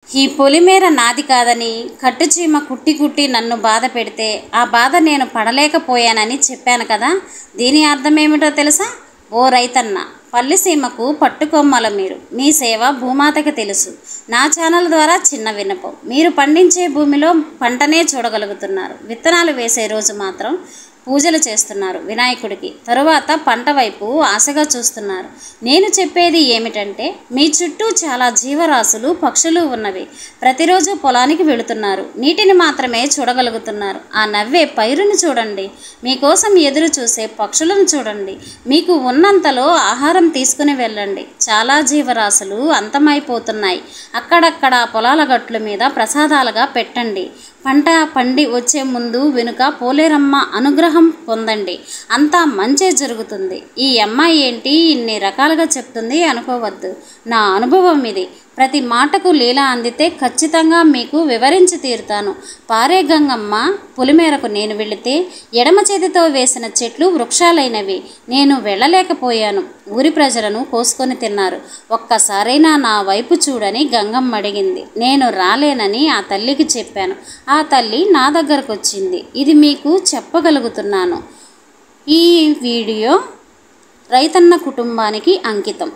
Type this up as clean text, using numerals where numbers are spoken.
ఈ పొలిమేర నాది కాదని కట్టుచీమ కుట్టి కుట్టి నన్ను బాధ పెడితే ఆ బాధ నేను పడలేకపోయానని చెప్పాను కదా. దీని అర్థమేమిటో తెలుసా? ఓ రైతన్న, పల్లిసీమకు పట్టుకొమ్మల మీరు. మీ సేవ భూమాతకి తెలుసు. నా ఛానల్ ద్వారా చిన్న విన్నపం, మీరు పండించే భూమిలో పంటనే చూడగలుగుతున్నారు. విత్తనాలు వేసే రోజు మాత్రం పూజలు చేస్తున్నారు వినాయకుడికి, తరువాత పంట వైపు ఆశగా చూస్తున్నారు. నేను చెప్పేది ఏమిటంటే, మీ చుట్టూ చాలా జీవరాశులు, పక్షులు ఉన్నవి. ప్రతిరోజు పొలానికి వెళుతున్నారు, నీటిని మాత్రమే చూడగలుగుతున్నారు. ఆ నవ్వే పైరుని చూడండి, మీకోసం ఎదురు చూసే పక్షులను చూడండి. మీకు ఉన్నంతలో ఆహారం తీసుకుని వెళ్ళండి. చాలా జీవరాశులు అంతమైపోతున్నాయి. అక్కడక్కడ పొలాల గట్ల మీద ప్రసాదాలుగా పెట్టండి. పంట పండి వచ్చే ముందు వెనుక పోలేరమ్మ అనుగ్రహం పొందండి. అంతా మంచే జరుగుతుంది. ఈ అమ్మాయి ఏంటి ఇన్ని రకాలుగా చెప్తుంది అనుకోవద్దు. నా అనుభవం ఇది. ప్రతి మాటకు లీల అందితే ఖచ్చితంగా మీకు వివరించి తీరుతాను. పారే గంగమ్మ పొలిమేరకు నేను వెళితే ఎడమ చేతితో వేసిన చెట్లు వృక్షాలైనవి. నేను వెళ్ళలేకపోయాను. ఊరి ప్రజలను కోసుకొని తిన్నారు. ఒక్కసారైనా నా వైపు చూడని గంగమ్మ అడిగింది. నేను రాలేనని ఆ తల్లికి చెప్పాను. ఆ తల్లి నా దగ్గరకు వచ్చింది. ఇది మీకు చెప్పగలుగుతున్నాను. ఈ వీడియో రైతన్న కుటుంబానికి అంకితం.